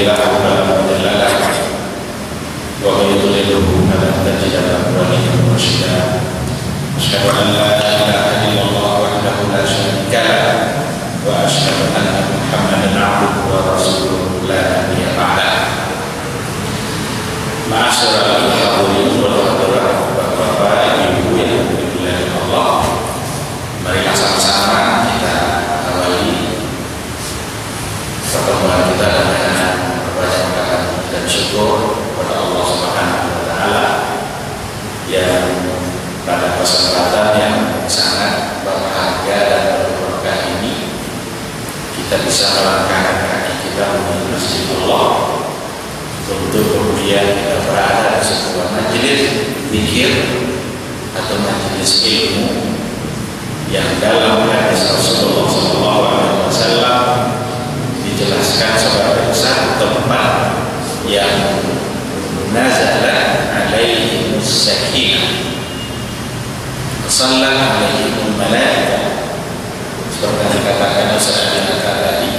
الله فلا مضل له ومن يضلله فلن تجد له وليا مرشدا أشهد أن لا إله إلا الله وحده لا شريك له وأشهد أن محمدا عبده ورسوله لا نبي بعده. Ma'asyiral hadirin wal hadirat, Bapak Ibu yang dimuliakan Allah, mari sama-sama kita awali pertemuan kita dengan berbanyak dan syukur kepada Allah Subhanahu wa taala yang pada kesempatan yang sangat berharga dan berberkah ini kita bisa melangkahkan kaki kita menuju masjid Allah untuk kemudian kita berada di sebuah majelis zikir atau majelis ilmu yang dalam hadis Rasulullah SAW dijelaskan sebagai satu tempat yang nazalat alaihi sakinah, sallallahu alaihi malaikah, seperti yang dikatakan Ustaz tadi.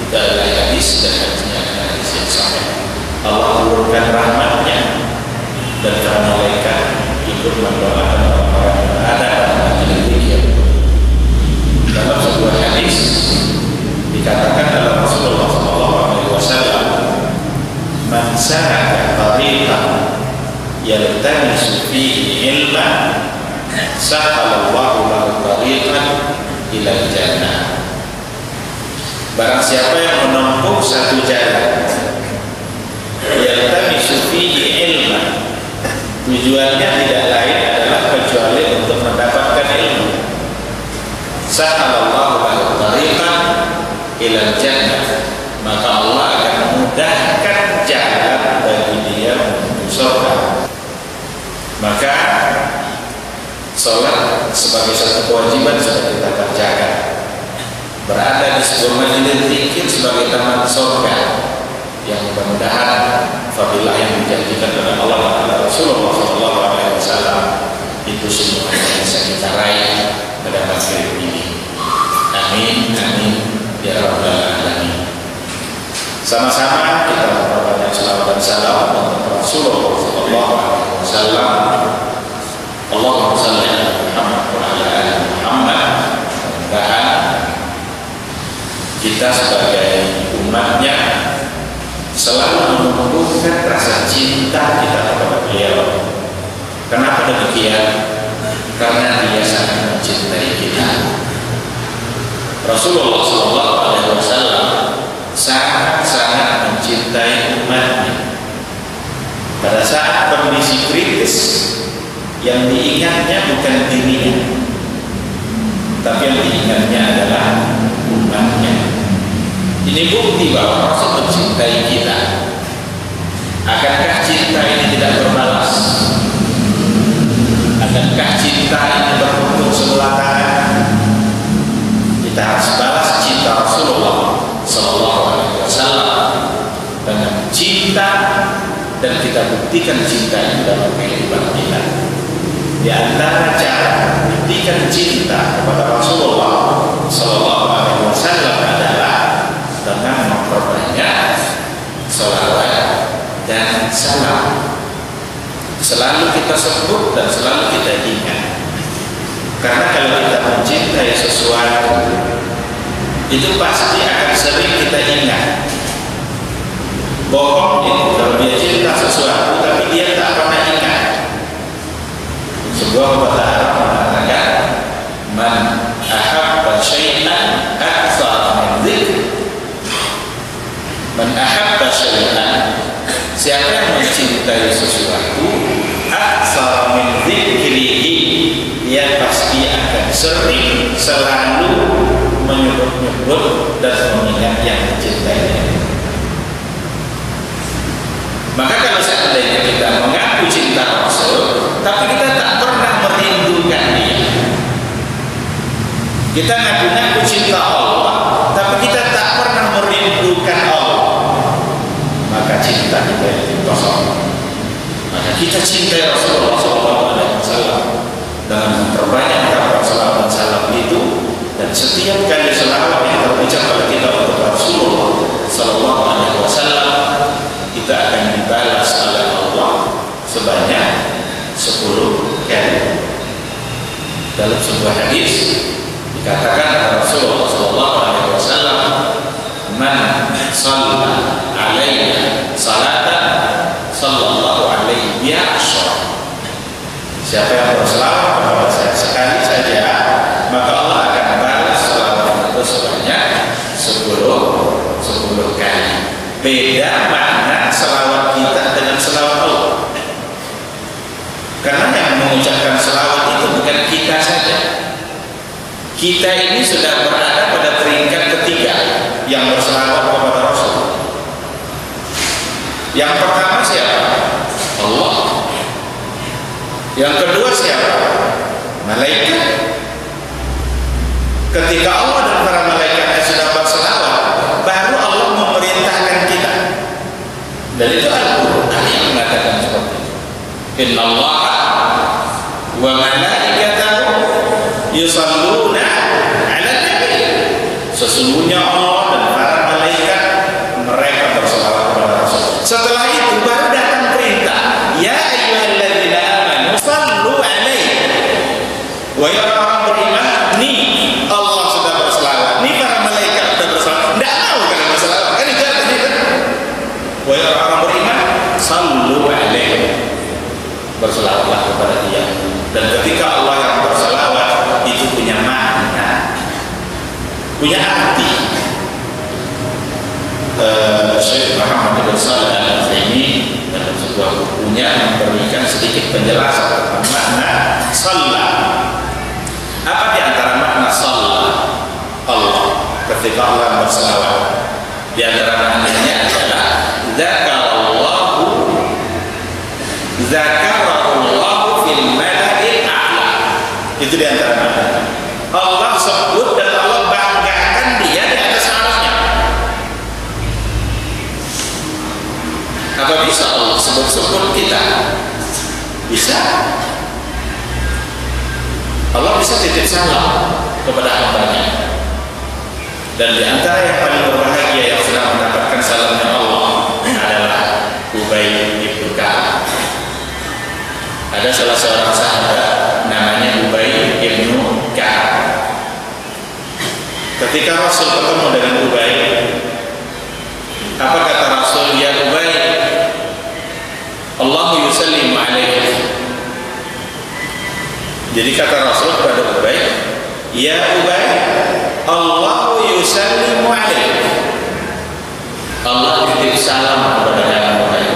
Itu adalah hadis dan hadisnya adalah hadis yang sahih. Allah turunkan rahmatnya dan para malaikat ikut mendoakan orang-orang yang ada pada majelis zikir. Dalam sebuah hadis dikatakan oleh Rasulullah SAW, man salaka tariqan yaltamisu fihi ilman sahalallahu lahu tariqan ilal jannah. Barang siapa yang menempuh satu jalan yaltamisu fihi ilman, tujuannya tidak lain adalah kecuali untuk mendapatkan ilmu, sahalallahu lahu tariqan ilal jannah, maka Allah akan memudahkan jalan bagi dia menuju surga. Maka sholat sebagai satu kewajiban sudah kita kerjakan. Berada di sebuah majelis zikir sebagai taman surga yang mudah-mudahan fadilah yang dijanjikan oleh Allah dan Rasulullah SAW itu semuanya bisa kita raih pada maghrib ini. Amin, amin ya rabbal alamin. Sama-sama kita memperbanyak salawat dan salam untuk Rasulullah SAW. Allahumma shalli ala Muhammad wa ala ali Muhammad. Mudah-mudahan kita sebagai umatnya selalu menumbuhkan rasa cinta kita kepada beliau. Kenapa demikian? Karena dia sangat mencintai kita. Rasulullah SAW sangat-sangat mencintai umatnya. Pada saat kondisi kritis, yang diingatnya bukan dirinya, tapi yang diingatnya adalah umatnya. Ini bukti bahwa Rasul mencintai kita. Akankah cinta ini tidak berbalas? Akankah cinta ini berbentuk sebelah tangan? Kita harus balas cinta Rasulullah SAW dengan cinta, dan kita buktikan cinta itu dalam kehidupan kita. Di antara cara buktikan cinta kepada Rasulullah SAW adalah dengan memperbanyak salawat dan salam. Selalu kita sebut dan selalu kita ingat. Karena kalau kita mencintai sesuatu, itu pasti akan sering kita ingat. Bohong itu kalau dia cinta sesuatu tapi dia tak pernah ingat. Sebuah kata Arab mengatakan, man ahabba syai'an aktsara min dzikr. Man ahabba syai'an, siapa yang mencintai sesuatu, aktsara min dzikrihi, dia pasti akan sering selalu menyebut-nyebut dan mengingat yang dicintainya. Maka kalau seandainya kita mengaku cinta Rasul, tapi kita tak pernah merindukan dia, kita ngaku-ngaku cinta Allah, tapi kita tak pernah merindukan Allah, maka cinta kita itu kosong. Maka kita cintai Rasulullah SAW dengan memperbanyak salawat dan salam itu, dan setiap kali salawat yang terucap oleh kita untuk Rasulullah SAW Dalam sebuah hadis dikatakan Rasulullah SAW, man shalla alaiya salatan sallallahu alaihi biha asyara. Siapa yang berselawat kepada saya sekali saja, maka Allah akan balas selawat itu sebanyak 10 kali. Beda makna selawat kita dengan selawat Allah. Karena yang mengucapkan selawat itu bukan kita saja. Kita ini sudah berada pada peringkat ketiga yang berselawat kepada Rasul. Yang pertama siapa? Allah. Yang kedua siapa? Malaikat. Ketika Allah dan para malaikatnya sudah berselawat, baru Allah memerintahkan kita. Dan itu Al-Quran yang mengatakan seperti itu. Innallaha wa malaikatahu yusalluna 'alan nabi. Sesungguhnya Allah dan para malaikat mereka berselawat kepada Rasul. Setelah itu baru datang perintah, ya ayyuhalladzina amanu sallu 'alaihi. Wahai orang beriman, nih Allah sudah berselawat, nih para malaikat sudah berselawat. Enggak mau kalian berselawat, kan itu artinya kan? Wahai orang beriman, sallu 'alaihi. Berselawatlah kepada dia. Dan ketika Allah yang berselawat itu punya makna, punya arti. Syekh Muhammad bin Shalih Al-Utsaimin dalam sebuah bukunya memberikan sedikit penjelasan tentang makna salat. Apa di antara makna salat Allah ketika Allah berselawat? Di antara maknanya adalah zakarallahu fil mala'il a'la. Itu di antara makna. Allah sebut dan Allah banggakan dia di atas arasnya. Apa bisa Allah sebut-sebut kita? Bisa. Allah bisa titip salam kepada hambanya. Dan di antara yang paling berbahagia yang sedang mendapatkan salamnya Allah adalah Ubay bin Ka'ab. Ada salah seorang sahabat namanya Ubay bin Ka'ab. Ketika Rasul bertemu dengan Ubay, apa kata Rasul? Ya Ubay, Allahu yusallimu alaihi. Jadi kata Rasul kepada Ubay, ya Ubay, Allahu yusallimu alaihi. Allah titip salam kepada Ubay.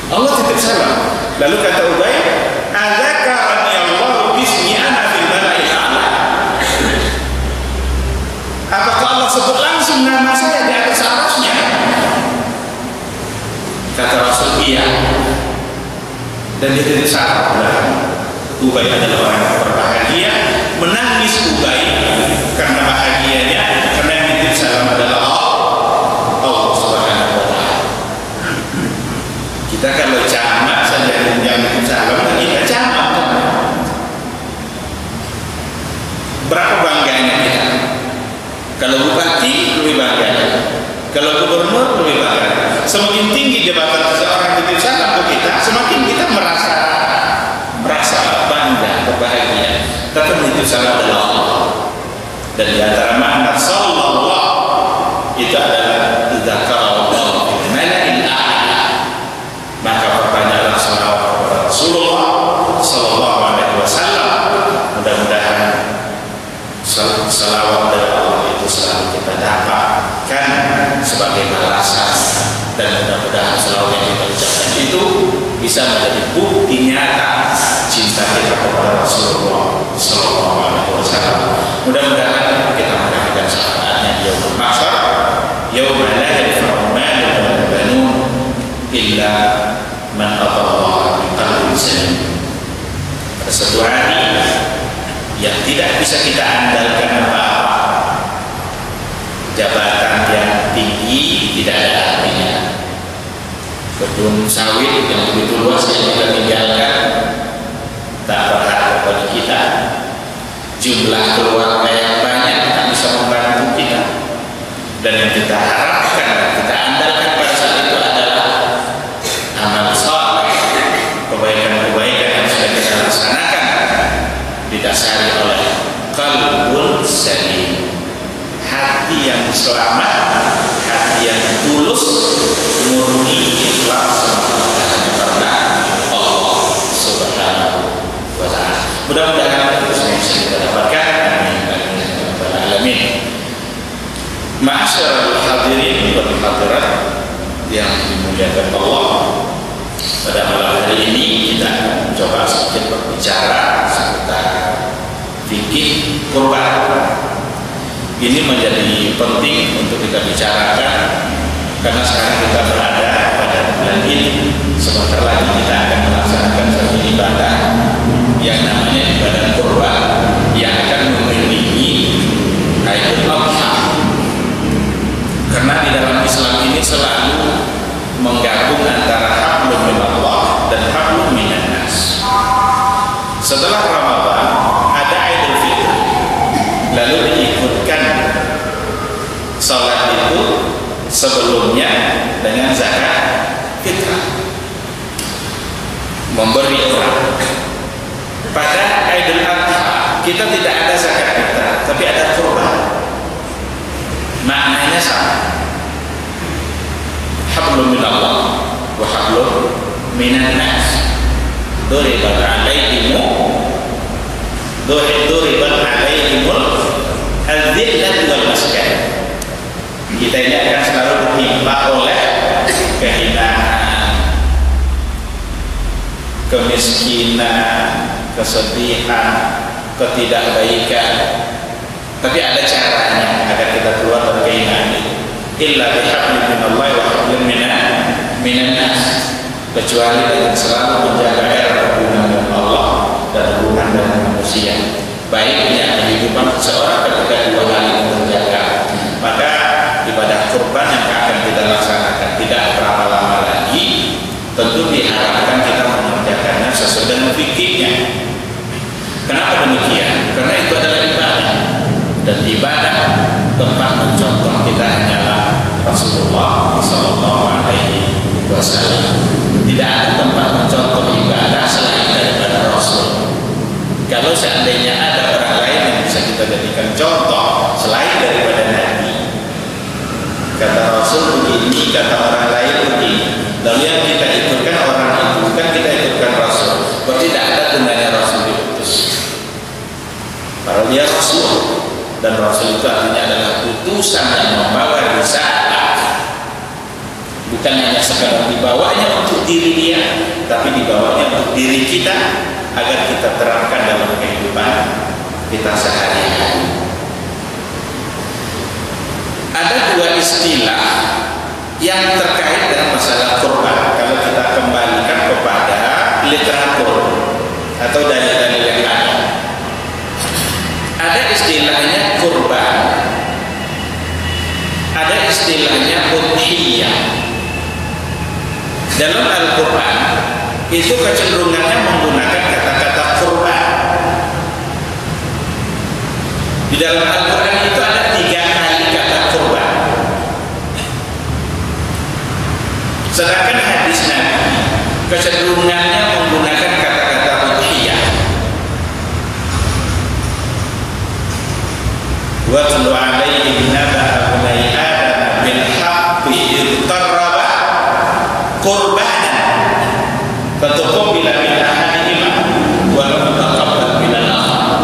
Allah titip salam. Lalu kata Ubay, adzakarani Allah bismi ana fil mala'il a'la. Apakah Allah sebut langsung nama saya di atas arasnya? Kata Rasul, iya. Dan dia titip salam. Ubay adalah orang yang berbahagia. Menangis Ubay karena bahagianya, karena yang titip salam adalah Allah Subhanahu wa ta'ala. Kita kalau jamak saja yang titip salam, kita jamak. Berapa bangganya kita? Kalau bupati lebih bangga, kalau gubernur lebih bangga. Semakin tinggi jabatan seseorang titip salam ke kita, semakin kita merasa bangga, berbahagia. Tapi titip salam adalah Allah. Dan di antara makna sallallahu itu adalah dzakarallahu fil mala'il a'la. Maka perbanyakanlah selawat kepada Rasulullah sallallahu alaihi wasallam. Mudah-mudahan selawat dari Allah itu selalu kita dapatkan sebagai balasan, dan mudah-mudahan selawat yang kita ucapkan itu bisa menjadi bukti nyata cinta kita kepada Rasulullah sallallahu alaihi wasallam. Mudah-mudahan kita mendapatkan syafaatnya di yaumul mahsyar, yauma la yanfa'u malun wala banun illa man atallaha biqalbin salim. Pada suatu hari yang tidak bisa kita andalkan apa-apa, jabatan yang tinggi tidak ada artinya, kebun sawit yang begitu luas yang kita tinggalkan tak berharga bagi kita, jumlah keluarga yang banyak tak bisa membantu kita, dan yang kita harapkan, kita andalkan pada saat itu adalah amal saleh, kebaikan-kebaikan yang sudah kita hadirin wal hadirat yang dimuliakan Allah, pada malam hari ini kita coba sedikit berbicara seputar fikih kurban. Ini menjadi penting untuk kita bicarakan karena sekarang kita berada pada bulan ini. Sebentar lagi kita akan melaksanakan satu ibadah yang namanya ibadah kurban yang akan mengiringi Idul Adha. Karena di dalam Islam ini selalu menggabung antara hablum minallah dan hablum minan nas. Setelah Ramadan ada Idul Fitri, lalu diikutkan salat itu sebelumnya dengan zakat fitrah, memberi orang. Pada Idul Adha kita tidak ada zakat fitrah, tapi ada kurban. Maknanya sama. Hablum minallah wa hablum minan nas. Duribat alaihimul al-dhillat wal maskan. Kita ini akan selalu ditimpa oleh kehinaan, kemiskinan, kesedihan, ketidakbaikan. Tapi ada caranya agar kita keluar dari kehinaan itu. Illa bihablin minallahi wa hablin minan nas. Kecuali dengan selalu menjaga hubungan dengan Allah dan hubungan dengan manusia. Baiknya kehidupan seseorang ketika dua hal itu terjaga, maka ibadah kurban yang akan kita laksanakan tidak berapa lama lagi, tentu diharapkan kita mengerjakannya sesuai dengan fikihnya. Kenapa demikian? Karena itu adalah ibadah, dan ibadah tempat mencontoh kita hanyalah Rasulullah SAW. Tidak ada tempat mencontoh ibadah selain daripada Rasul. Kalau seandainya ada orang lain yang bisa kita jadikan contoh selain daripada Nabi, kata Rasul begini, kata orang lain begini, lalu yang kita ikutkan orang itu, kan kita ikutkan Rasul. Berarti tidak ada gunanya Rasul diutus. Kalau dia Rasul, dan Rasul itu artinya adalah utusan yang membawa risalah, bukan hanya sekadar dibawanya untuk diri dia, tapi dibawanya untuk diri kita agar kita terapkan dalam kehidupan kita sehari-hari. Ada dua istilah yang terkait dengan masalah kurban kalau kita kembalikan kepada literatur atau dalil-dalil yang ada. Ada istilahnya kurban, ada istilahnya udhiyah. Dalam Al-Quran itu kecenderungannya menggunakan kata-kata kurban. Di dalam Al-Quran itu ada 3 kali kata kurban. Sedangkan hadis Nabi kecenderungannya menggunakan kata-kata udhiyah. Wa tlu alaihim naba'a bunai Adam bil haqqi idh qarraba qurbanan fatuqbila min ahadihima wa lam taqabbal min al-akhar.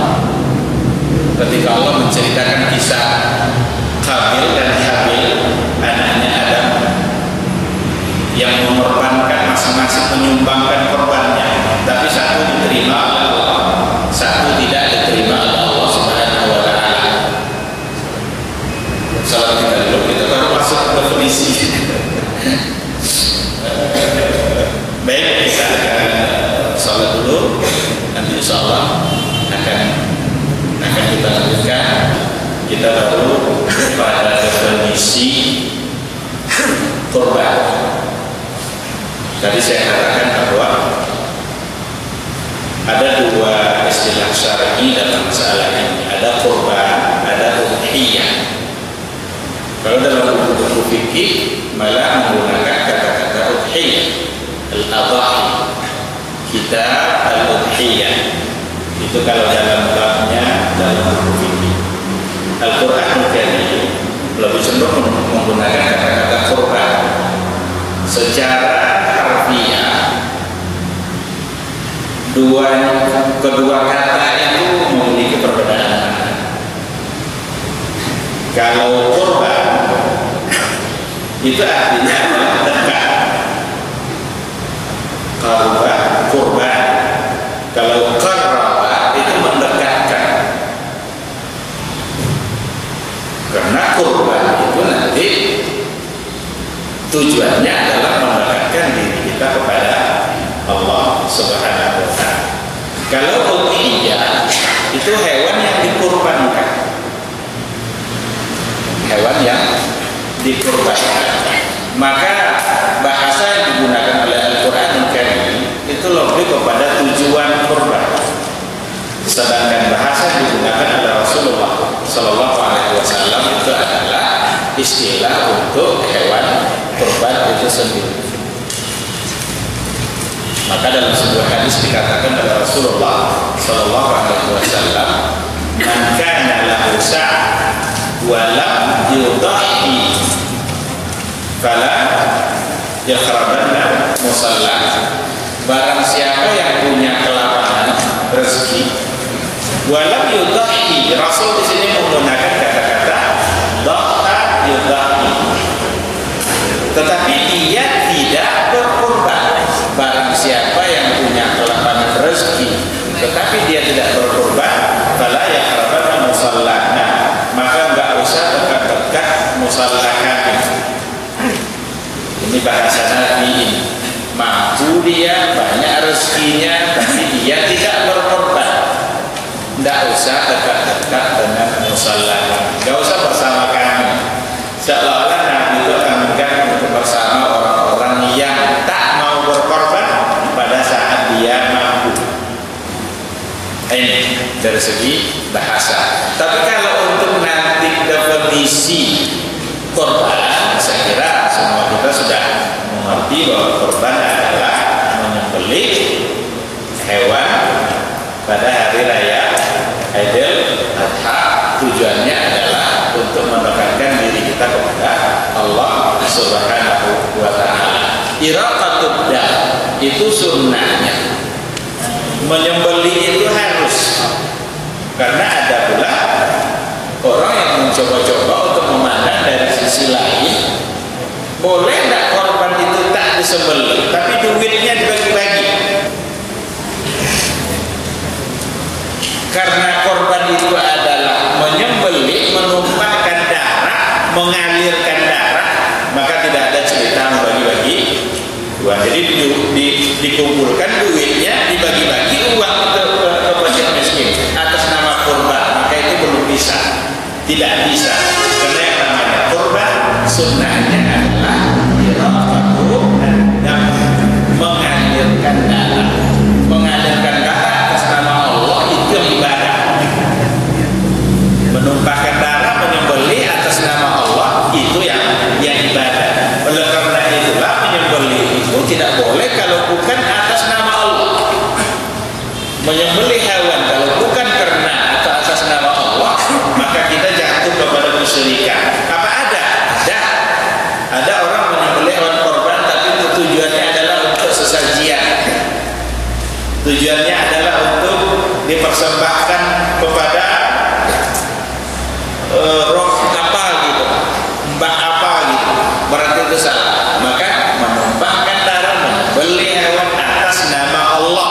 Ketika Allah menceritakan kisah Qabil dan Habil, anaknya Adam, yang mengorbankan masing-masing, menyumbangkan korbannya, tapi satu diterima oleh Allah, satu tidak diterima oleh Allah Subhanahu wa taala. Salat kita dulu, kita baru masuk ke definisi. Baik, kita akan salat dulu, nanti insyaallah akan kita lanjutkan. Kita baru pada definisi kurban. Tadi saya katakan bahwa ada 2 istilah syar'i dalam masalah ini. Ada kurban, ada udhiyah. Kalau dalam buku fikih malah menggunakan kata-kata udhiyah, al-adhahi, kita al-udhiyah. Itu kalau dalam babnya dalam buku fikih. Al-Quran Al-Karim lebih cenderung menggunakan kata-kata kurban. Secara harfiah, kedua kata itu memiliki perbedaan. Kalau kurban Itu artinya dekat. Qarba, kurban. Kalau qarraba itu mendekatkan. Karena kurban itu nanti tujuannya adalah mendekatkan diri kita kepada Allah Subhanahu wa ta'ala. Kalau udhiyah itu hewan yang dikurbankan. Hewan yang dikurbankan. Maka bahasa yang digunakan oleh Al-Qur'an itu lebih kepada tujuan kurban. Sedangkan bahasa yang digunakan oleh Rasulullah Sallallahu Alaihi Wasallam itu adalah istilah untuk hewan kurban itu sendiri. Maka dalam sebuah hadis dikatakan oleh Rasulullah Sallallahu Alaihi Wasallam, "Man kana lahu sa' wa lam yudhi fala yaqrabanna musalla." Barang siapa yang punya kelapangan rezeki, walam yudhi, Rasul di sini menggunakan kata-kata dhaha yudhi, tetapi dia tidak berkurban. Barang siapa yang punya kelapangan rezeki tetapi dia tidak berkurban, fala yaqrabanna musallana, maka enggak usah dekat-dekat musalla kami. Ini bahasa Nabi ini. Mampu dia, banyak rezekinya, tapi dia tidak berkorban. Tidak usah dekat-dekat dengan musalla, tidak usah bersama kami. Seolah-olah Nabi itu akan bersama orang-orang yang tak mau berkorban pada saat dia mampu. Ini dari segi bahasa. Tapi kalau untuk nanti definisi korban, saya kira semua kita sudah mengerti bahwa korban adalah menyembelih hewan pada hari raya Idul Adha. Tujuannya adalah untuk mendekatkan diri kita kepada Allah Subhanahu wa ta'ala. Iraqatud dam itu sunnahnya. Menyembelih itu harus, karena ada pula orang yang mencoba-coba untuk memandang dari sisi lain, boleh tidak korban itu tak disembelih tapi duitnya dibagi-bagi. Karena korban itu adalah menyembelih, menumpahkan darah, mengalirkan darah, maka tidak ada cerita membagi-bagi uang. Jadi dikumpulkan duitnya, dibagi-bagi uang ke fakir miskin atas nama korban, maka itu belum bisa, tidak bisa. Karena yang namanya korban sunnahnya adalah mengalirkan darah. Mengalirkan darah atas nama Allah itu yang ibadah. Menumpahkan darah, menyembelih atas nama Allah itu yang ibadah. Oleh karena itulah menyembelih itu tidak boleh kalau bukan atas nama Allah. Menyembelih hewan kalau bukan karena atau atas nama Allah, maka kita jatuh kepada kesyirikan. Apa ada? Ada orang menyembelih hewan korban tapi tujuannya adalah untuk sesajian. Tujuannya adalah untuk dipersembahkan kepada roh apa gitu, mbak apa gitu. Berarti itu salah. Maka menumpahkan darah, menyembelih hewan atas nama Allah,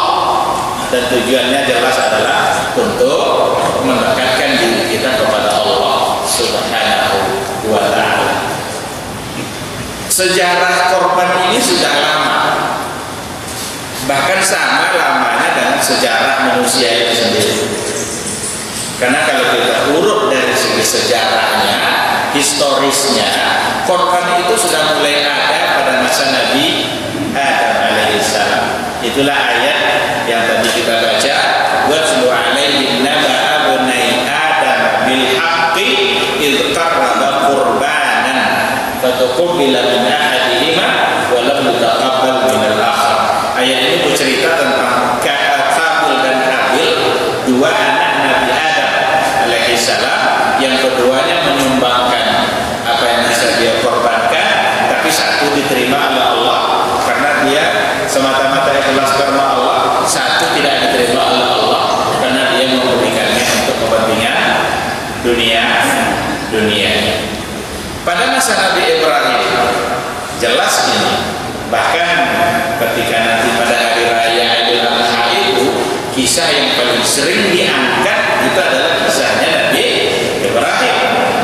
dan tujuannya jelas adalah untuk mendekatkan diri kita kepada Allah Subhanahu wa ta'ala. Sejarah korban ini sudah lama, bahkan sama lamanya dengan sejarah manusia itu sendiri. Karena kalau kita urut dari segi sejarahnya, historisnya, korban itu sudah mulai ada pada masa Nabi Adam alaihissalam. Itulah ayat yang tadi kita baca, watlu alaihim naba'a bunai Adam bil haqqi idh qarraba qurbanan fatuqbila min ahadihima wa lam yutaqabbal min al-akhar. Ayat ini bercerita tentang Qabil dan Habil, dua anak Nabi Adam alaihissalam, yang keduanya menyumbangkan apa yang bisa dia korbankan, tapi satu diterima oleh Allah karena dia semata-mata ikhlas karena Allah, satu tidak diterima oleh Allah karena dia memberikannya untuk kepentingan dunia. Pada masa Nabi Ibrahim kisah yang paling sering diangkat itu adalah kisahnya Nabi Ibrahim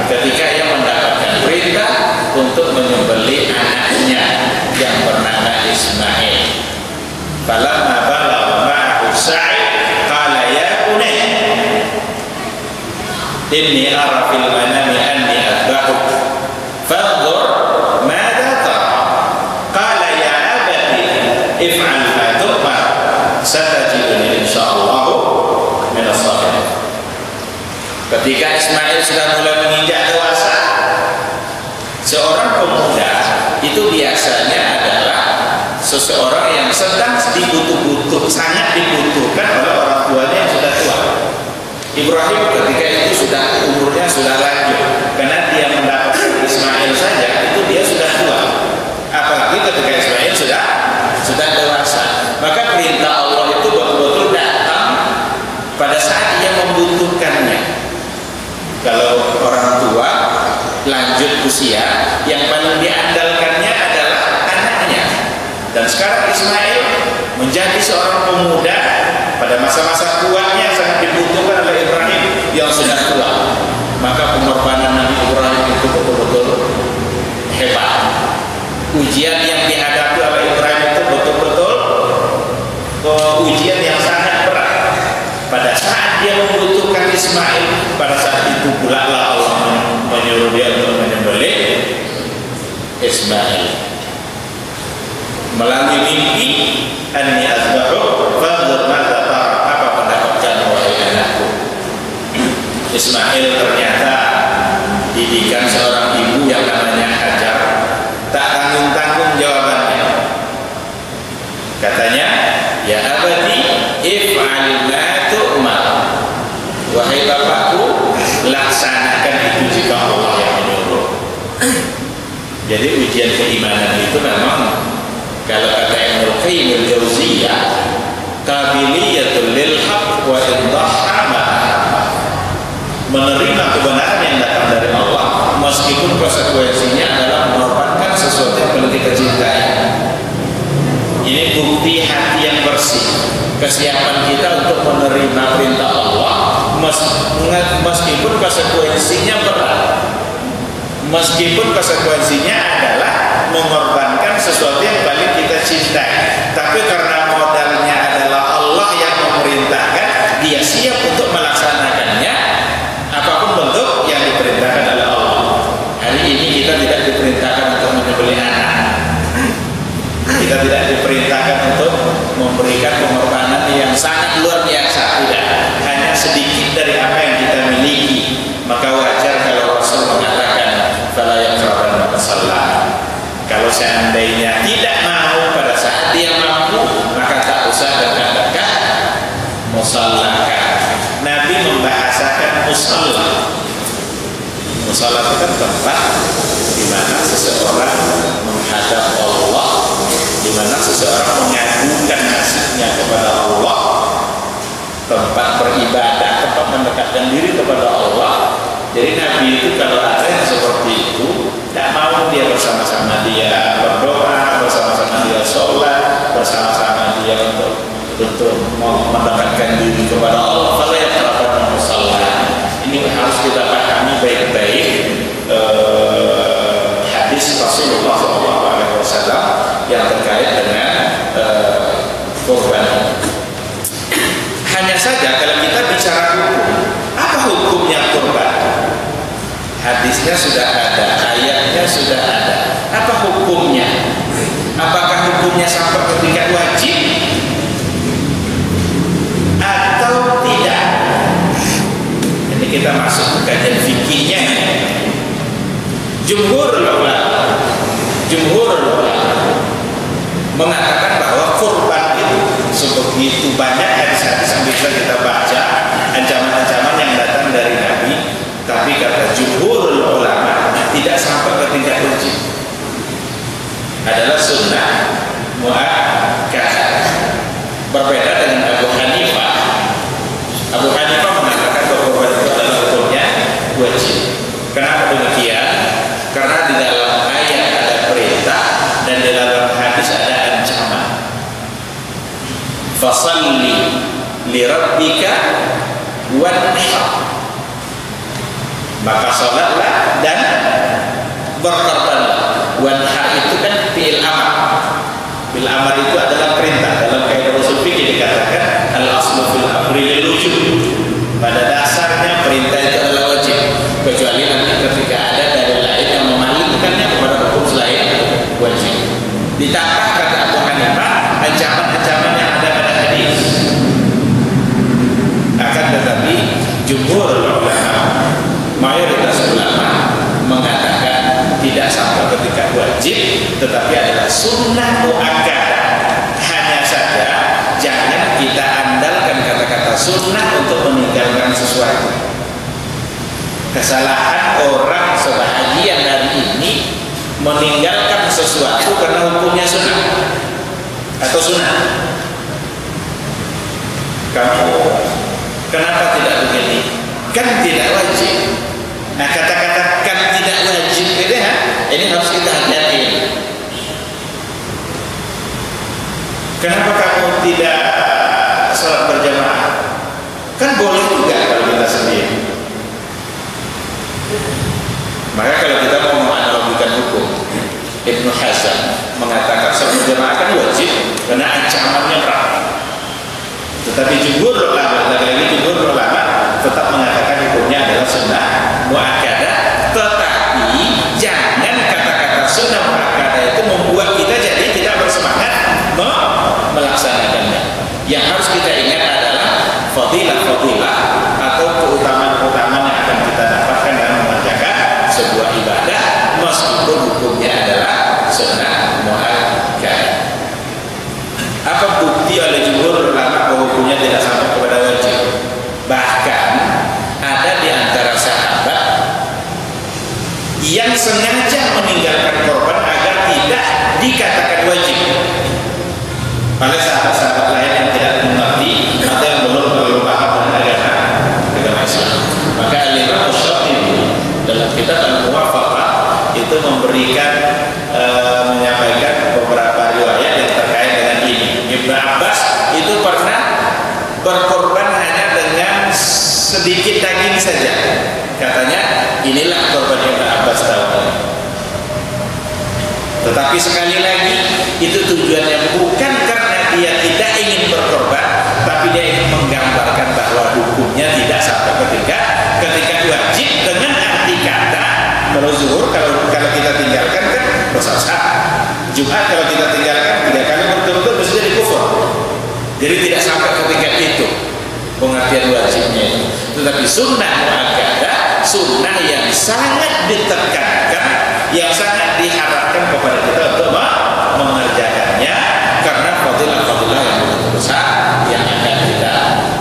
ketika ia mendapatkan perintah untuk menyembelih anaknya yang bernama Ismail. Falamma balagha ma'ahu sa'i qala ya bunayya inni ara fil manami anni adbahuk fanzur madza tara qala ya abati if'al ma tu'mar satajiduni insyaallah minas sabirin. Ketika Ismail sudah mulai menginjak dewasa, seorang pemuda itu biasanya adalah seseorang yang sedang sangat dibutuhkan oleh orang tuanya yang sudah tua. Ibrahim ketika itu umurnya sudah lanjut, karena dia mendapatkan Ismail saja itu dia sudah tua. Apalagi ketika Ismail sudah dewasa. Maka perintah Allah itu betul-betul datang pada saat dia membutuhkannya. Kalau orang tua lanjut usia, yang paling diandalkannya adalah anaknya. Dan sekarang Ismail menjadi seorang pemuda pada masa-masa tuanya sangat dibutuhkan oleh Ibrahim yang sudah tua. Maka pengorbanan Nabi Ibrahim itu betul-betul hebat. Ujian yang dihadapi oleh Ibrahim itu betul-betul ujian yang sangat berat. Pada saat dia membutuhkan Ismail, pada saat itu pula Allah menyuruh dia untuk menyembelih Ismail melalui mimpi, anni azbahu fanzur madza tara, apa pendapatmu wahai anakku. Ismail ternyata didikan seorang ibu yang namanya Hajar, tak tanggung-tanggung jawabannya. Katanya, ya abadi if'al ma tu'mar, wahai bapakku, laksanakan itu jika Allah yang menyuruh. Jadi ujian keimanan itu memang, kalau kata Ibnu Qayyim al-Jauziyah, qabiliyatul lil haqq wa indahha ma'ahabah, menerima kebenaran yang datang dari Allah meskipun konsekuensinya adalah mengorbankan sesuatu yang paling kita cintai. Ini bukti hati yang bersih, kesiapan kita untuk menerima perintah Allah meskipun konsekuensinya berat, meskipun konsekuensinya adalah mengorbankan sesuatu yang paling kita cintai. Tapi karena modalnya adalah Allah yang memerintahkan, dia siap untuk melaksanakannya apapun bentuk yang diperintahkan oleh Allah. Hari ini kita tidak diperintahkan untuk menyembelih anak, kita tidak diperintahkan untuk memberikan pengorbanan yang sangat luar biasa, tidak, hanya sedikit dari apa yang kita miliki. Maka wajar kalau Rasul mengatakan fala yaqrabanna musalla. Kalau seandainya tidak mau pada saat dia mampu, maka tak usah dekat-dekat musallakan. Nabi membahasakan musalla. Musalla itu kan tempat di mana seseorang menghadap Allah, di mana seseorang mengadukan nasibnya kepada Allah, tempat beribadah, tempat mendekatkan diri kepada Allah. Jadi Nabi itu kalau ada yang seperti itu, tidak mau dia bersama-sama dia berdoa, bersama-sama dia sholat, bersama-sama dia untuk mendekatkan diri kepada Allah. Kalau yang terapkan musallah, ini harus kita pahami baik-baik hadis Rasulullah SAW yang terkait dengan kurban. Hanya saja kalau kita bicara hukum, apa hukumnya kurban? Hadisnya sudah ada, ayatnya sudah ada. Apa hukumnya? Apakah hukumnya sampai ke tingkat wajib atau tidak? Ini kita masuk ke kajian fikihnya. Jumhur ulama mengatakan bahwa kurban itu sebegitu banyak hadis-hadis yang bisa kita baca, ancaman-ancaman yang datang dari Nabi. Tapi kata jumhur ulama tidak sampai ke tingkat wajib, adalah sunnah muakkadah. Berbeda dengan Abu Hanifah. Abu Hanifah mengatakan bahwa kurban itu adalah hukumnya wajib. Kenapa demikian? Karena di dalam ayat ada perintah dan di dalam hadis ada ancaman. Fasalli li lirabbika wanhar, maka salatlah dan berkorbanlah. Wanhar itu kan fi'il amar. Fi'il amar itu adalah perintah. Dalam kaidah usul fikih dikatakan al-aslu fil amri lil wujub. Pada dasarnya perintah itu adalah wajib, kecuali nanti ketika ada dalil lain yang memalingkannya kepada hukum selain wajib. Ditambah kata Abu Hanifah ancaman-ancaman yang ada pada hadis. Akan tetapi jumhur ulama, mayoritas ulama mengatakan tidak sampai ketika wajib, tetapi adalah sunnah muakkadah. Hanya saja jangan kita andalkan kata-kata sunnah untuk meninggalkan sesuatu. Kesalahan orang sebahagian dari ini meninggalkan sesuatu karena hukumnya sunnah atau sunnah. Kamu kenapa tidak begini? Kan tidak wajib. Nah, kata-kata kan tidak wajib ini harus kita hati-hati. Kenapa kamu tidak sholat berjamaah? Kan boleh juga kalau kita sendiri. Maka kalau kita mau menganalogikan hukum, Ibnu Hazm mengatakan sholat berjamaah kan wajib karena ancamannya berat. Tetapi jumhur ulama, tetap mengatakan hukumnya adalah sunnah muakkadah. Tetapi jangan kata-kata sunnah muakkadah itu membuat kita jadi tidak bersemangat melaksanakannya. Yang harus kita ingat adalah fadilah-fadilah atau keutamaan-keutamaan yang akan kita dapatkan dalam mengerjakan sebuah ibadah meskipun hukumnya adalah sunnah muakkadah. Apa bukti oleh jumhur ulama bahwa hukumnya tidak sampai kepada wajib? Bahkan ada di antara sahabat yang sengaja meninggalkan korban agar tidak dikatakan wajib. Oleh sahabat-sahabat lain yang tidak mengerti atau yang belum paham dengan agama Islam. Maka Al-Imam Asy-Syafi'i dalam kitab Al-Muwafaqah itu menyampaikan beberapa riwayat yang terkait dengan ini. Ibnu Abbas itu pernah berkorban hanya dengan sedikit daging saja. Katanya inilah korban Ibnu Abbas tahun ini. Tetapi sekali lagi itu tujuannya bukan karena dia tidak ingin berkorban, tapi dia ingin menggambarkan bahwa hukumnya tidak sampai ketika wajib dengan arti kata menurut zuhur kalau kita tinggalkan kan dosa. Jumat kalau kita tinggalkan 3 kali berturut-turut bisa jadi kufur. Jadi tidak sampai ketika itu pengertian wajibnya itu. Tetapi sunnah muakkadah, sunnah yang sangat ditekankan, yang sangat diharapkan kepada kita untuk mengerjakannya karena fadilah-fadilah yang begitu besar yang akan kita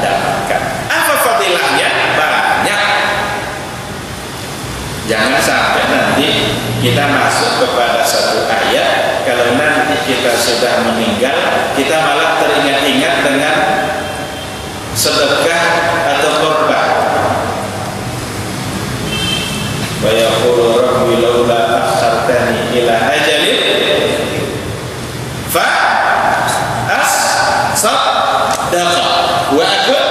dapatkan. Apa fadilahnya? Banyak. Jangan sampai nanti kita masuk kepada satu ayat, kalau nanti kita sudah meninggal, kita malah teringat-ingat dengan sedekah atau korban. Wa yaqulu rabbi laula akhartani ila ajalin fa as-sadaqa wa akun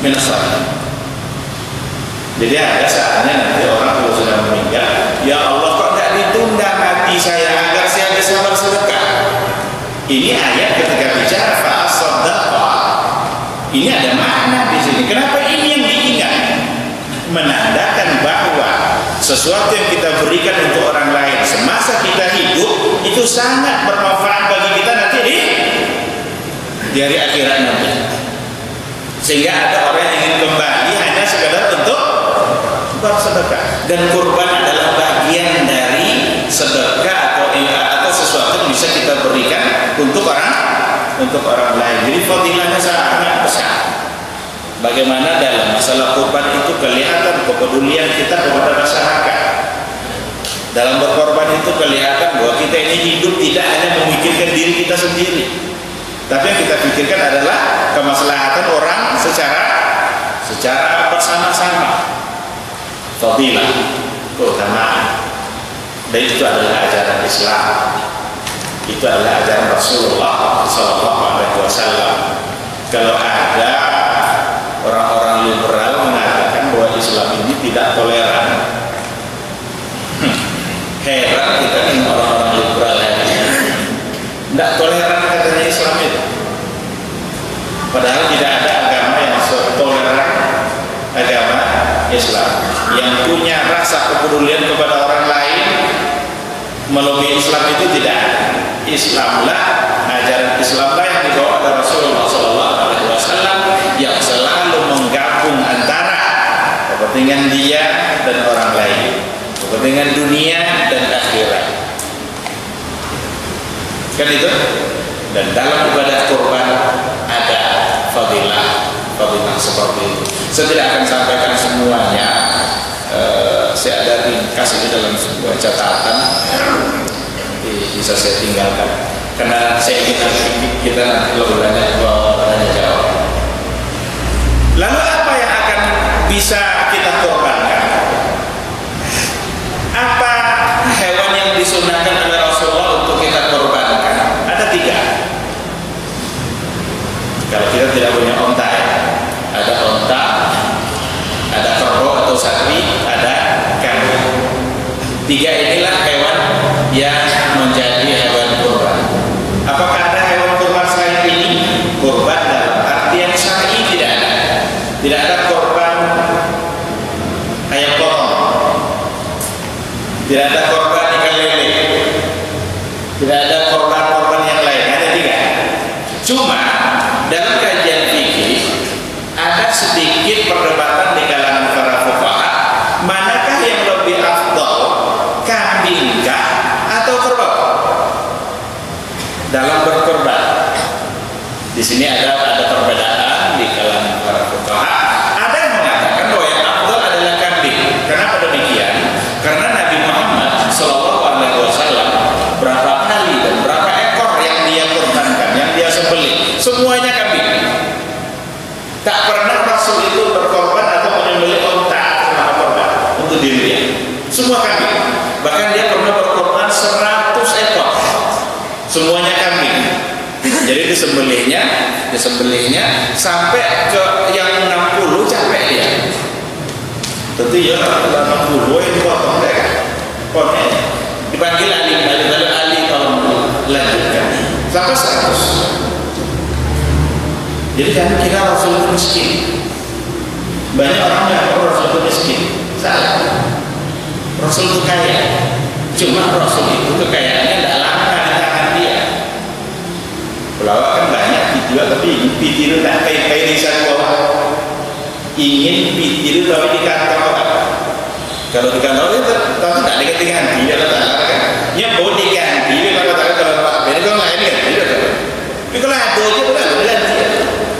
min as-salihin. Jadi ada saatnya nanti orang kalau sudah meninggal, ya Allah kok tidak ditunda mati saya agar saya bisa bersedekah. Ini ayat ketika bicara fa as-sadaqa. Ini ada makna di sini. Kenapa ini yang diingat? Menandakan bahwa sesuatu yang kita berikan untuk orang lain semasa kita hidup itu sangat bermanfaat bagi kita nanti di hari akhirat nanti. Sehingga ada orang yang ingin kembali hanya sekedar untuk bersedekah. Dan kurban adalah bagian dari sedekah atau sesuatu yang bisa kita berikan untuk orang lain. Jadi fadilahnya sangat besar. Bagaimana dalam masalah kurban itu kelihatan kepedulian kita kepada masyarakat. Dalam berkorban itu kelihatan bahwa kita ini hidup tidak hanya memikirkan diri kita sendiri, tapi yang kita pikirkan adalah kemaslahatan orang secara bersama-sama. Fadilah, keutamaan, dan itu adalah ajaran Islam. Itu adalah ajaran Rasulullah SAW. Kalau ada orang-orang liberal mengatakan bahwa Islam ini tidak toleran, heran kita dengan orang-orang liberal ini. Tidak toleran katanya Islam itu. Padahal tidak ada agama yang toleran agama Islam, yang punya rasa kepedulian kepada orang lain melalui Islam itu tidak ada. Islamlah, ajaran Islamlah yang dibawa oleh Rasulullah SAW yang selalu menggabung antara kepentingan dia dan orang lain, kepentingan dunia dan akhirat. Kan itu. Dan dalam ibadah kurban ada fadilah seperti itu. Saya tidak akan sampaikan semuanya. Saya ada ringkas ini dalam sebuah catatan, bisa saya tinggalkan karena saya ingin kita nanti lebih banyak bertanya jawab. Lalu apa yang akan bisa kita korbankan? Apa hewan yang disunahkan oleh Rasulullah untuk kita korbankan? Ada 3. Kalau kita tidak punya onta ya, ada onta, ada kerbau atau sapi, ada kambing. 3 inilah hewan yang menjadi hewan kurban. Apakah ada hewan kurban selain ini? Kurban dalam artian syar'i tidak ada. Tidak ada korban ayam potong, tidak ada korban ikan lele, tidak ada korban-korban yang lain. Ada 3. Cuma dalam kajian fikih ada sedikit perdebatan di kalangan para fuqaha, manakah yang lebih afdal, kambingkah atau kerbau dalam berkorban? Di sini ada perbedaan di kalangan para fuqaha. Ada yang mengatakan bahwa yang afdal adalah kambing. Kenapa demikian? Karena Nabi Muhammad SAW berapa kali dan berapa ekor yang dia korbankan, yang dia sembelih, semuanya kambing. Tak pernah Rasul itu berkorban atau menyembelih unta sebagai korban untuk dirinya. Semua kambing. Bahkan dia pernah berkorban 100 ekor. Semuanya kambing. Jadi disembelihnya sampai ke yang 60 capek dia. Tentu ya 60 yang dipotong deh kan. Potongnya dipanggil Ali tolong lanjutkan sampai 100. Jadi kami kira Rasul itu miskin. Banyak orang yang tahu Rasul itu miskin. Salah. Rasul itu kaya. Cuma Rasul itu kekayaannya tidak langka di tangan dia. Pelawak kan banyak juga, tapi pitir tak kayak di bawah. Ingin pitir tapi di kantong. Kalau di kantong itu tahu tak diganti dia letak kan. Ya boleh diganti kalau tak kalau Pak Ben kalau nggak diganti dia. Tapi kalau ada aja boleh diganti.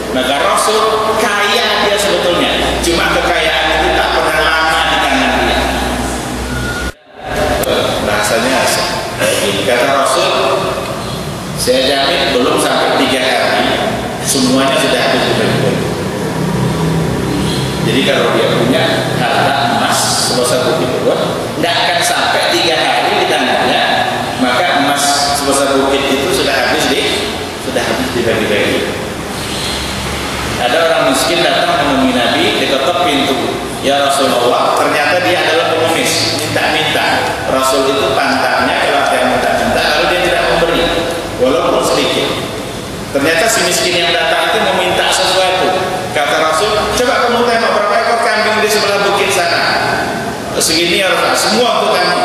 Maka Rasul kaya dia sebetulnya, cuma kekayaan itu tak pernah lama di tangan dia. Bahasanya kata Rasul, saya jamin belum sampai 3 hari semuanya sudah habis dibeli. Jadi kalau dia punya harta emas sebesar bukit Uhud, tidak akan sampai 3 hari di tangannya, maka emas sebesar bukit itu sudah habis dibagi-bagi. Ada orang miskin datang menemui Nabi, diketok pintu. Ya Rasulullah, ternyata dia adalah pengemis, minta-minta. Rasul itu pantangnya kalau dia minta-minta, lalu dia tidak memberi, walaupun sedikit. Ternyata si miskin yang datang itu meminta sesuatu. Kata Rasul, coba kamu tengok berapa ekor kambing di sebelah bukit sana. Segini ya Rasul, semua untuk kamu.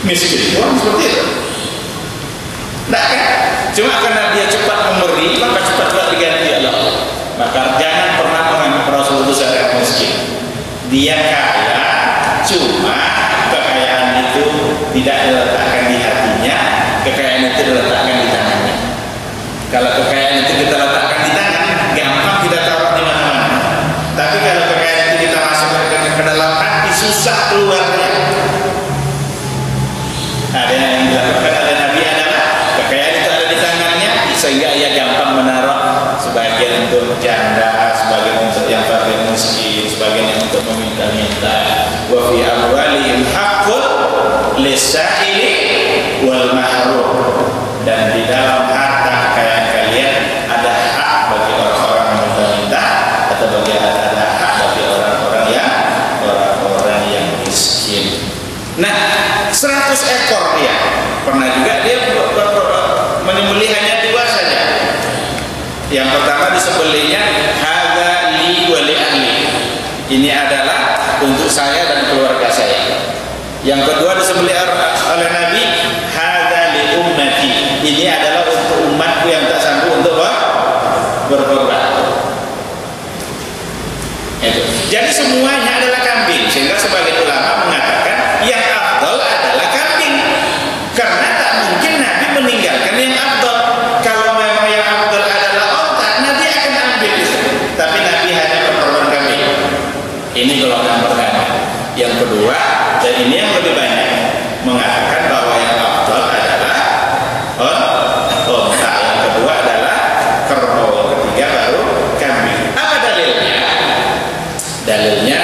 Miskin, orang seperti itu. Tidak kan? Cuma karena dia cepat memberi, maka cepat diganti Allah. Maka jangan pernah menganggap Rasul itu seorang miskin. Dia kaya, cuma kekayaan itu tidak diletakkan di hatinya, kekayaan itu diletakkan di tangannya. Kalau kekayaan itu kita letakkan di tangan, gampang kita taruh di mana-mana. Tapi kalau kekayaan itu kita masukkan ke dalam hati, susah keluarnya. Ada yang dilakukan oleh Nabi adalah kekayaan itu ada di tangannya, sehingga ia gampang menaruh sebagian untuk janda, sebagian untuk yang fakir miskin, sebagian yang untuk meminta-minta. Wa fi amwalihim haqqun lis-sa'ili wal mahrum. Dan di dalam harta kekayaan kalian ada 100 ekor dia. Pernah juga dia menyembelih hanya 2 saja. Yang pertama disembelihnya hadza li wa li ahli. Ini adalah untuk saya dan keluarga saya. Yang kedua disembelih oleh Nabi hadza li ummati. Ini adalah untuk umatku yang tak sanggup untuk berkorban. Jadi semuanya adalah kambing, sehingga sebagian ulama mengatakan yang afdal adalah kambing, karena tak mungkin Nabi meninggalkan yang afdal. Kalau memang yang afdal adalah onta, Nabi akan ambil itu, tapi Nabi hanya berkorban kambing. Ini golongan pertama. Yang kedua, dan ini yang lebih banyak, mengatakan bahwa yang afdal adalah onta, yang kedua adalah kerbau, yang ketiga baru kambing. Apa dalilnya? Dalilnya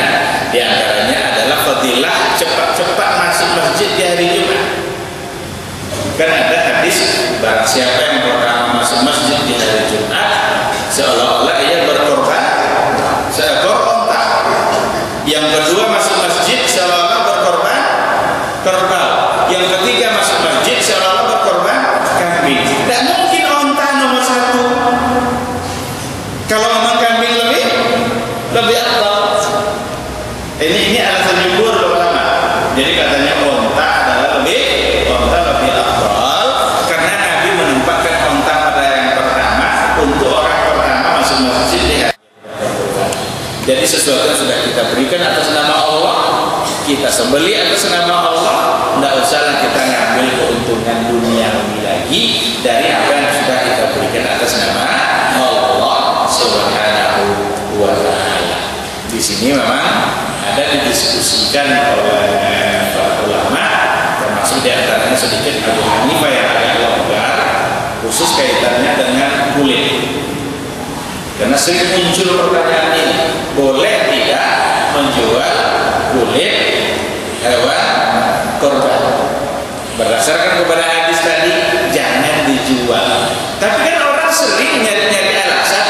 diantaranya adalah fadilah cepat-cepat masuk masjid di hari Jumat. Kan ada hadis, barang siapa yang pertama masuk masjid di hari Jumat, seolah-olah ia berkorban seekor onta. Yang kedua masuk masjid seolah-olah berkorban kerbau. Yang ketiga masuk masjid seolah-olah berkorban kambing. Tidak mungkin onta nomor 1. Kalau memang kambing lebih afdal. Ini alasan jumhur ulama. Jadi katanya onta lebih afdal karena Nabi menempatkan onta pada yang pertama untuk orang pertama masuk masjid di hari. Jadi sesuatu yang sudah kita berikan atas nama Allah, kita sembelih atas nama Allah, tidak usahlah kita ngambil keuntungan duniawi lagi dari apa yang sudah kita berikan atas nama Allah Subhanahu wa Ta'ala. Di sini memang ada didiskusikan oleh para ulama, termasuk diantaranya sedikit Abu Hanifah yang agak longgar, khusus kaitannya dengan kulit. Karena sering muncul pertanyaan ini, boleh tidak menjual kulit hewan korban? Berdasarkan kepada hadis tadi, jangan dijual. Tapi kan orang sering nyari-nyari alasan,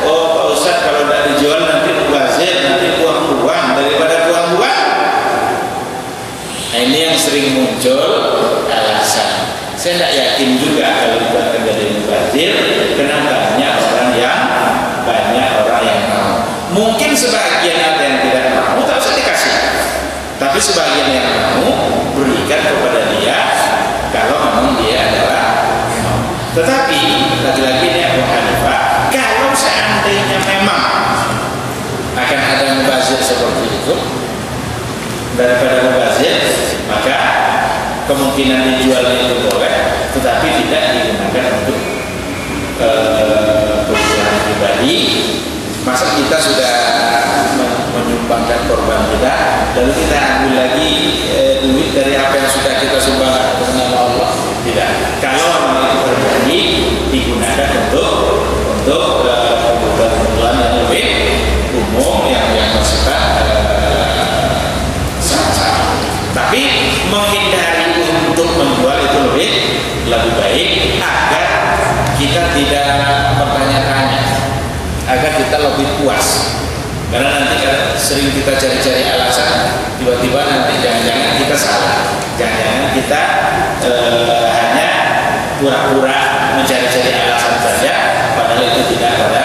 oh Pak Ustaz kalau tidak dijual nanti mubazir, nanti buang-buang, daripada buang-buang. Nah ini yang sering muncul alasan. Saya tidak yakin juga kalau itu akan jadi mubazir, karena banyak orang yang mau. Mungkin sebagian ada yang tidak mau, tak usah dikasih. Tapi sebagian yang mau, berikan kepada dia kalau memang dia adalah mau. Tetapi lagi-lagi ini Abu Hanifah, kalau seandainya memang akan ada mubazir seperti itu, daripada mubazir, maka kemungkinan dijual itu boleh, tetapi tidak digunakan untuk kebutuhan pribadi. Masa kita sudah menyumbangkan korban kita, lalu kita ambil lagi duit dari apa yang sudah kita sumbangkan atas nama Allah? Tidak. Kalau memang itu terjadi, digunakan untuk kebutuhan yang lebih umum, yang bersifat sama-sama. Tapi menghindari untuk menjual itu lebih baik agar kita tidak bertanya-tanya, agar kita lebih puas. Karena nanti sering kita cari-cari alasan, tiba-tiba nanti jangan-jangan kita salah, jangan-jangan kita hanya pura-pura mencari-cari alasan saja, padahal itu tidak pada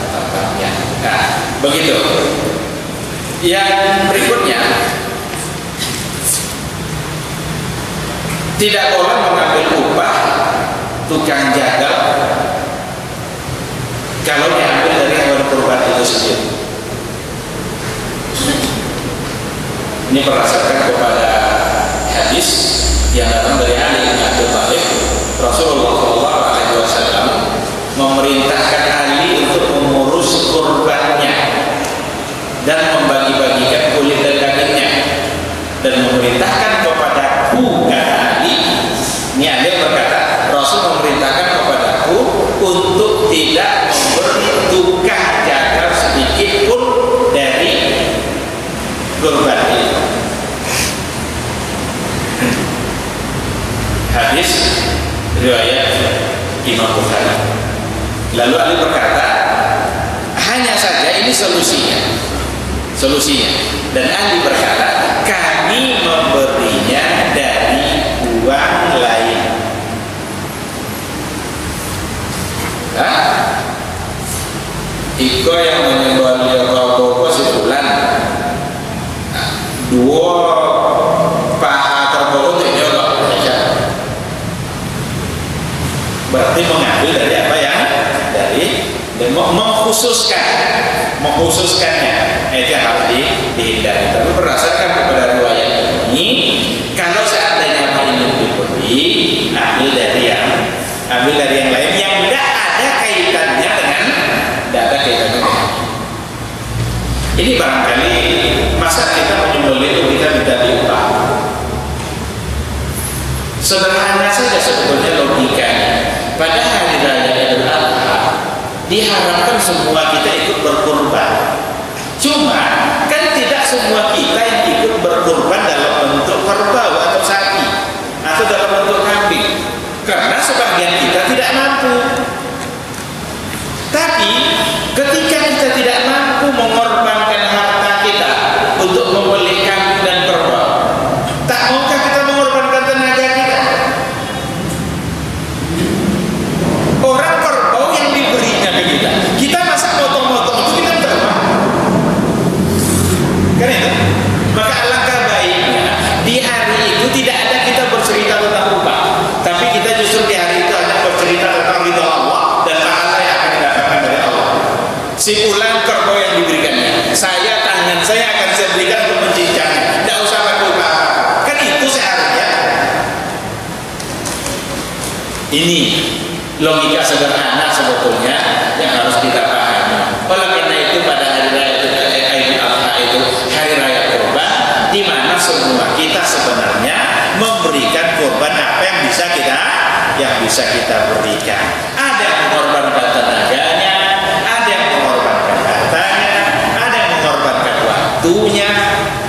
tempatnya. Nah, begitu. Yang berikutnya, tidak boleh mengambil upah tukang jagal kalau diambil dari hewan kurban itu sendiri. Ini berdasarkan kepada hadis yang datang dari Ali bin Abi Thalib. Rasulullah SAW memerintahkan Ali untuk mengurus kurbannya dan membagi-bagikan kulit dan dagingnya, dan memerintahkan kepadaku, kata Ali. Ini Ali berkata, Rasul memerintahkan kepadaku untuk tidak memberi tukang jagal sedikit pun dari kurban ini. Hadis riwayat Imam Bukhari. Lalu Ali berkata, hanya saja ini solusinya. Dan Ali berkata, kami memberi mengkhususkannya, itu yang harus dihindari. Tapi berdasarkan kepada riwayat ini, kalau seandainya apa ini diberi, ambil dari yang lain yang tidak ada kaitannya dengan ini. Barangkali masa kita menyembelih itu kita minta diupah. Sederhana saja sebetulnya logikanya. Pada hari raya Idul Adha diharapkan semua kita ikut berkurban. Cuma kan tidak semua kita yang ikut berkurban dalam bentuk kerbau atau sapi atau dalam bentuk kambing, karena sebagian kita tidak mampu. Tapi ketika kita tidak mampu mengorbankan harta kita untuk membeli kambing dan kerbau, tak maukah kita mengorbankan tenaga kita? Orang kerbau yang diberinya ke kita masa motong-motong itu kita terima? Kan itu? Maka alangkah baiknya di hari itu tidak ada kita bercerita tentang upah, tapi kita justru di hari itu hanya bercerita tentang ridha Allah dan pahala yang akan didapatkan dari Allah. Si ulang kerbau yang diberikannya, tangan saya akan saya berikan untuk mencincangnya, tidak usah pakai upah. Kan itu seharusnya. Ini logika sederhana sebetulnya yang harus kita pahami. Oleh karena itu pada hari raya Idul Adha itu hari raya kurban, di mana semua kita sebenarnya memberikan kurban apa yang bisa kita berikan. Ada yang mengorbankan tenaganya, ada yang mengorbankan hartanya, ada yang mengorbankan waktunya.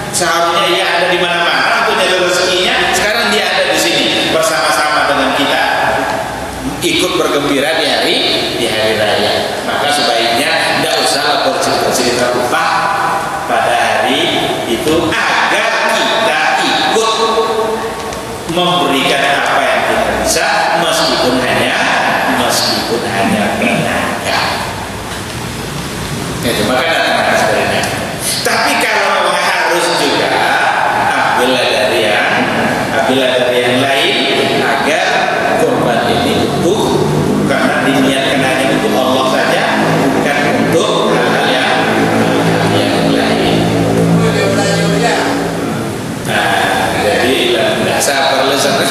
Seharusnya ia ada di mana-mana untuk nyari rezekinya. Sekarang dia ada di sini bersama-sama dengan kita, ikut bergembira di hari raya. Maka sebaiknya tidak usah lapor cerita upah pada hari itu, agar kita ikut memberikan apa yang kita bisa, meskipun hanya tenaga. Itu maka datang sebenarnya. Tapi kalau harus juga ambillah dari yang lain, agar kurban ini utuh, karena diniatkan hanya untuk Allah saja, bukan untuk hal-hal yang lain. Nah, jadi tidak sabar sana.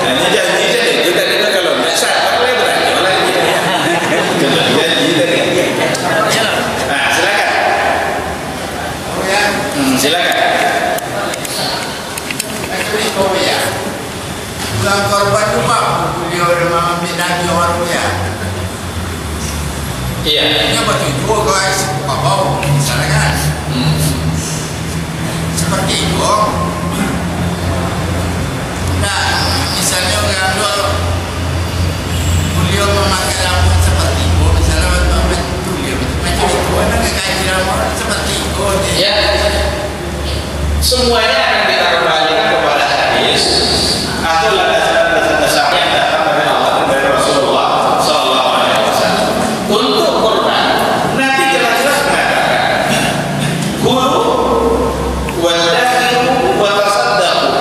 Hanya janji saja. Kita kalau tidak sabar berani lagi. Janji tadi. Nah, silakan. Silakan. Bukan korban cuma beliau mengambil daging orang ya. Iya. Ini betul juga guys. Bapak misalnya kan. Seperti itu. Nah, misalnya orang beliau memakai rambut seperti itu, misalnya macam itu, ada kaji rambut seperti itu. Ya. Semuanya akan kita kembalikan kepada hadis atau dasar-dasar yang datang dari Allah dan dari Rasulullah SAW. Untuk kurban, Nabi jelas-jelas mengatakan, kulu wadakhiru watasaddaqu.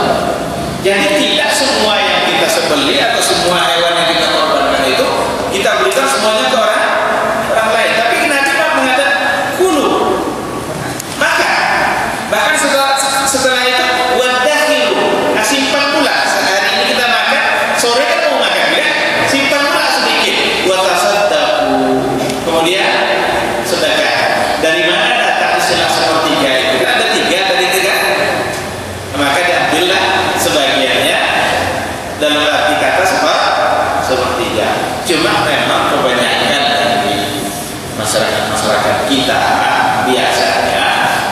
Jadi tidak semua yang kita sembelih atau semua hewan yang kita korbankan itu kita berikan semuanya ke orang lain. Tapi Nabi mengatakan kulu. Bahkan setelah itu wadakhiru, simpan pula. Sehari ini kita makan, sore kan mau makan ya, simpan pula sedikit. Watasaddaqu, kemudian sedekah. Dari mana datang istilah sepertiga itu? Ada tiga dari tiga, maka diambillah sebagiannya dalam arti kata sepertiga. Cuma memang kebanyakan dari masyarakat kita biasanya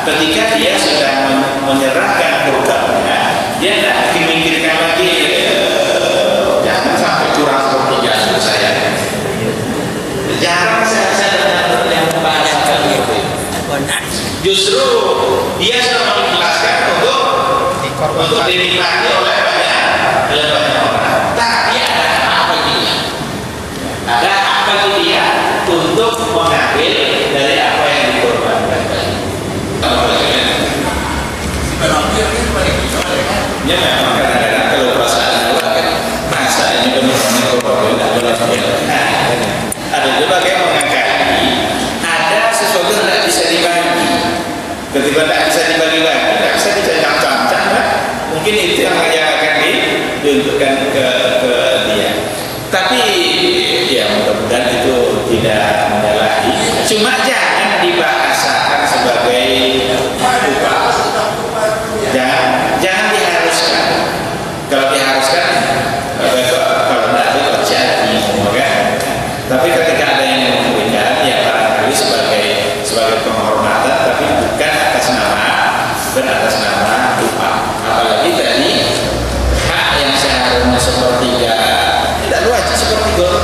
ketika dia sudah menyerahkan kurbannya, dia tidak memikirkan lagi jangan sampai kurang sepertiga saya. Jarang saya dengar yang membahasakan itu. Justru dia sudah mengikhlaskan untuk dinikmati oleh banyak orang. Tapi ada apa dia? Ada apa dia untuk mengambil dari apa yang dikorbankan tadi? Ya memang kadang-kadang kalau perasaan Allah kan rasanya benar-benar korban tidak jelas. ditujukan ke dia. Tapi ya mudah-mudahan itu tidak menyalahi. Cuma jangan dibahasakan sebagai upah. Jangan diharuskan. Kalau diharuskan, kalau tidak itu terjadi, kan? Tapi ketika ada yang memberikan, ya barangkali sebagai penghormatan, tapi bukan atas nama upah. Apalagi tadi hak yang seharusnya sepertiga, tidak luas seperti gol,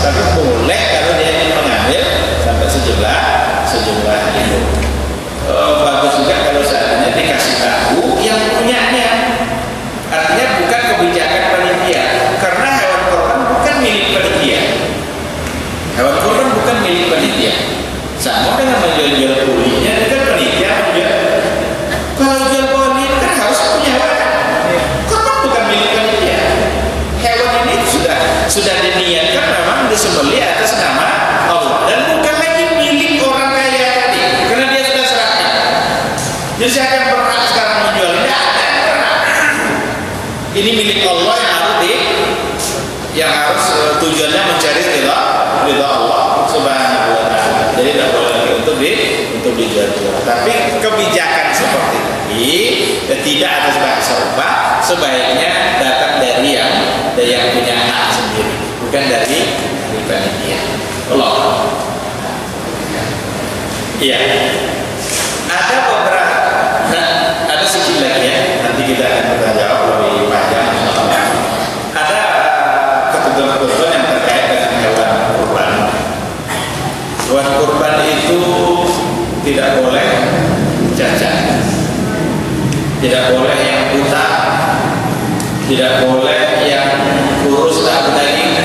tapi boleh kalau dia ingin mengambil sampai sejumlah itu. Bagus juga kalau seandainya dikasih tahu yang punyanya. Artinya bukan kebijakan panitia, karena hewan korban bukan milik panitia. Hewan korban bukan milik panitia. Sama dengan menjual kulinya, itu kan panitia menjual. Kalau jual poli kan harus punya hewan. Korban bukan milik panitia. Hewan ini sudah diniatkan memang disembelih atas nama Allah dan bukan lagi milik orang kaya tadi, karena dia sudah serahkan. Jadi siapa yang berhak sekarang menjual ini? Ini milik Allah yang harus tujuannya mencari ridha Allah Subhanahu wa taala. Jadi tidak boleh lagi untuk dijual. Tapi kebijakan seperti ini tidak atas bahasa upah, sebaiknya datang dari yang punya hak sendiri, bukan dari panitia. Allah. Iya. Ada beberapa, ada sedikit lagi ya. Nanti kita akan bertanya lebih panjang. Ada ketentuan-ketentuan yang terkait dengan hewan kurban. Hewan kurban itu tidak boleh cacat, tidak boleh yang buta, tidak boleh yang kurus tak berdaging.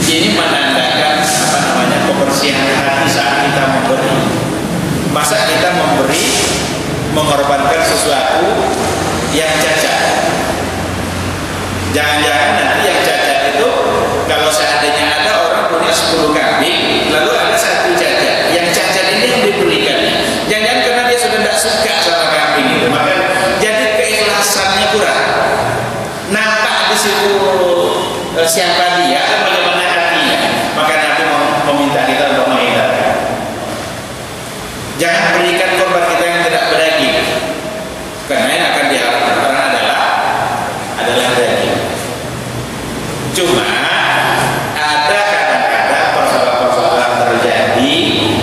Ini menandakan kebersihan hati saat kita memberi. Masa kita mengorbankan sesuatu yang cacat? Jangan-jangan nanti yang cacat itu, kalau seandainya ada orang punya 10 kambing, lalu ada satu cacat, yang cacat ini yang diberikannya. Jangan-jangan karena dia sudah tidak suka sama kambing itu, maka jadi keikhlasannya kurang. Nampak di situ siapa dia dan bagaimana hatinya, maka Nabi meminta kita untuk menghindarkan. Jangan berikan korban kita yang tidak berdaging, karena yang akan diharapkan orang adalah daging. Cuma ada kadang-kadang persoalan terjadi,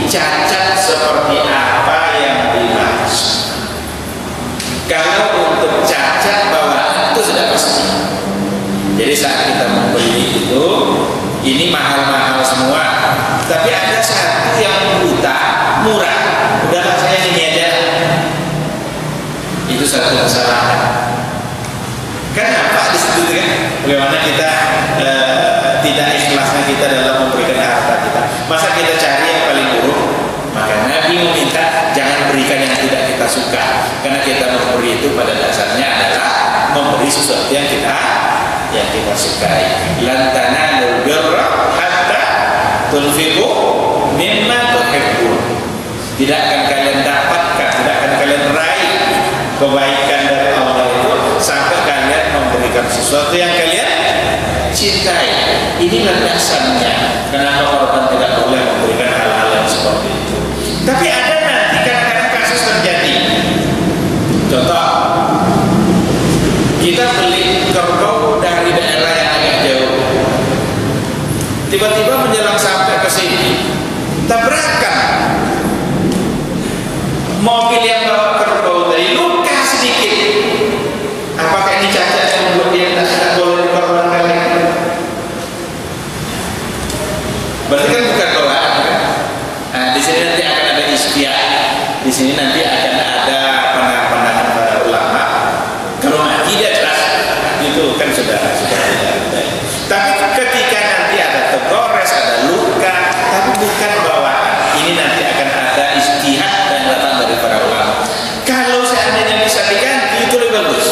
cacat seperti apa yang dimaksud. Kalau untuk cacat bawaan itu sudah pasti. Jadi saat kita membeli itu, ini mahal-mahal semua, tapi ada satu yang buta, murah, udahlah saya ini aja. Itu satu kesalahan. Kan apa di situ kan? Bagaimana kita tidak ikhlasnya kita dalam memberikan harta kita. Masa kita cari yang paling buruk? Maka Nabi meminta jangan berikan yang tidak kita suka, karena kita memberi itu pada dasarnya adalah memberi sesuatu yang kita sukai. Lan tanalul birra hatta tunfiqu mimma tuhibbun. Tidak akan kalian dapatkan, tidak akan kalian raih kebaikan dari Allah itu sampai kalian memberikan sesuatu yang kalian cintai. Ini landasannya kenapa korban tidak boleh memberikan hal-hal yang seperti itu. Tapi ada nanti kadang-kadang kasus terjadi. Contoh, kita beli kerbau dari daerah yang agak jauh, tiba-tiba menjelang sampai ke sini tabrakan mobil yang bawa kerbau tadi, luka sedikit. Apakah ini cacat yang membuat dia tidak boleh dikorbankan lagi? Berarti kan bukan bawaan kan? Nah, di sini nanti akan ada istiah. Di sini nanti akan ada pandangan para ulama. Kalau mati dia jelas itu kan sudah. Tapi ketika nanti ada tergores, ada luka, tapi bukan bawaan, ini nanti akan ada istihad yang datang dari para ulama. Kalau seandainya bisa diganti, itu lebih bagus.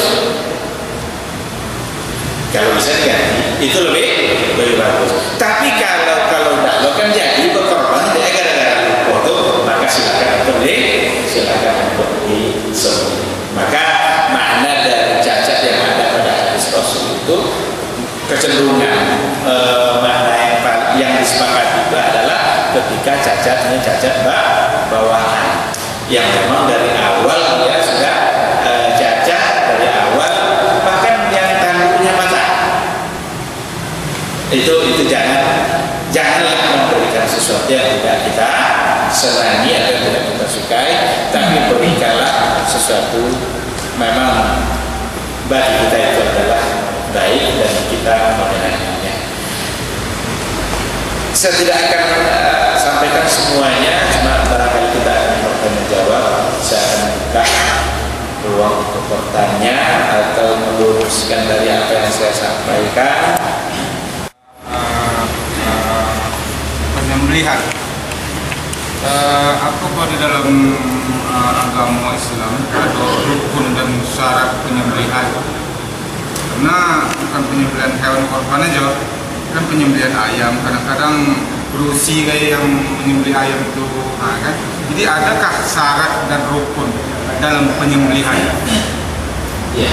Kalau bisa diganti, itu lebih bagus. Tapi kalau tidak, lo kan jadi berkorban tidak gara-gara lupa itu, maka silakan untuk disembelih. Maka makna dari cacat yang ada pada kecenderungan makna yang disepakati itu adalah ketika cacatnya cacat bawaan yang memang dari awal dia sudah cacat dari awal, bahkan yang tanduknya patah. Itu janganlah memberikan sesuatu yang tidak kita senangi atau tidak kita sukai, tapi berikanlah sesuatu memang bagi kita itu adalah baik dan kita mengenainya. Saya tidak akan sampaikan semuanya, cuma barangkali kita akan bertanya jawab. Saya akan buka ruang untuk bertanya atau meluruskan dari apa yang saya sampaikan. Penyembelihan, apakah di dalam agama Islam ada rukun dan syarat penyembelihan? Karena bukan penyembelihan hewan korban aja, kan penyembelihan ayam kadang-kadang berusi kayak yang menyembelih ayam itu, kan? Jadi adakah syarat dan rukun dalam penyembelihan? Ya,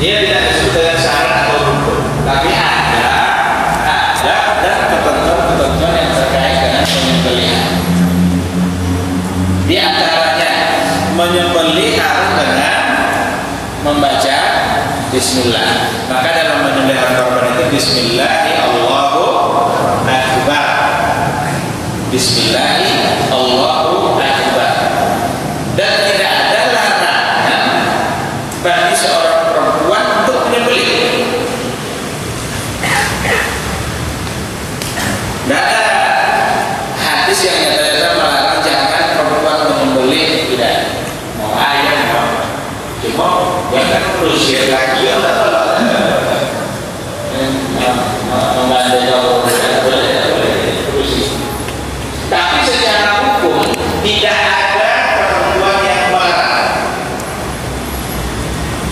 dia tidak disebut dengan syarat atau rukun, tapi ada ketentuan yang terkait dengan penyembelihan. Di antaranya menyembelih harus dengan membaca Bismillah. Maka dalam menyembelih korban itu Bismillahi Allahu Akbar. Bismillahi Allahu Akbar. Dan tidak ada larangan bagi seorang perempuan untuk menyembelih. Tidak ada hadis yang nyata-nyata melarang jangan perempuan menyembelih, tidak. Mau ayam, mau cuma jangan berusia lagi mengandai kalau tidak boleh berusia. Tapi secara hukum tidak ada perempuan yang melarang,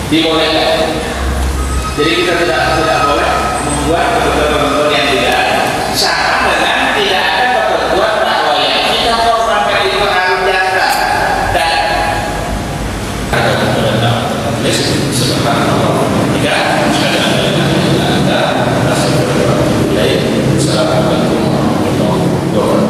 dibolehkan. Jadi kita tidak boleh membuat ketentuan yang tidak ada. Sama dengan tidak ada ketentuan bahwa yang kita korbankan itu harus janda dan ada ketentuan tertulis sebentar nomor 3 Assalamualaikum warahmatullahi wabarakatuh.